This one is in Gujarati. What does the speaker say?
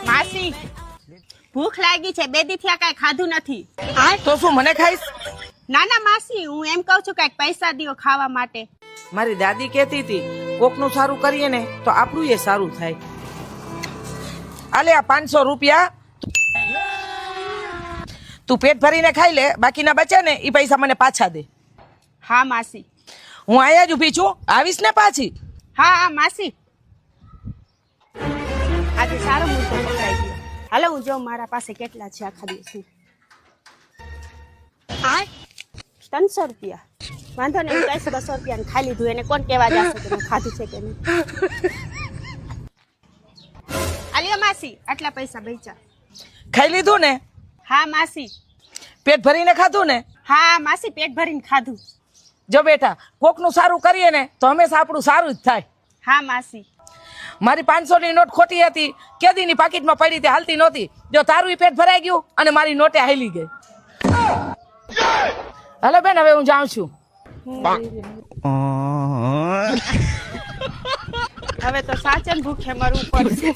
માસી ભૂખ લાગી છે, બે દી થયા કાંઈ ખાધું નથી. તો શું મને ખાઈશ? ના ના માસી, હું એમ કહું છું કાંઈક પૈસા દ્યો ખાવા માટે. મારી દાદી કહેતી હતી કોકનું સારું કરીએ ને તો આપણું એ સારું થાય. આલે આ 500 રૂપિયા તું પેટ ભરીને ખાઈ લે, બાકીના બચે ને એ પૈસા મને પાછા દે. હા માસી. હું અહીંયા જ ઊભી છું, આવીશ ને પાછી? હા હા માસી, આજે સારો મુદ્દો પકડાઈ ગયો. હાલો હું જોઉં મારા પાસે કેટલા છે આખા દિવસની. 300 રૂપિયા. વાંધો નહીં, હું 200 રૂપિયાને ખાઈ લીધું. એને કોણ કેવા જશે કે મેં ખાધું છે કે નહીં. આલિયો માસી, આટલા પૈસા બચ્યા. ખાઈ લીધું ને? હા માસી. પેટ ભરીને ખાધું ને? હા માસી, પેટ ભરીને ખાધું. જો બેટા, કોકનું સારું કરીએ ને તો હંમેશા આપણું સારું જ થાય. હા માસી. મારી 500 ની નોટ ખોટી હતી, કેદીની પાકીટમાં પડી હતી, હાલતી નહોતી. જો તારું પેટ ભરાઈ ગયું અને મારી નોટે હાલી ગઈ. હાલો બેન, હવે હું જાઉં છું. હવે તો સાચે ભૂખે મરવું પડશે.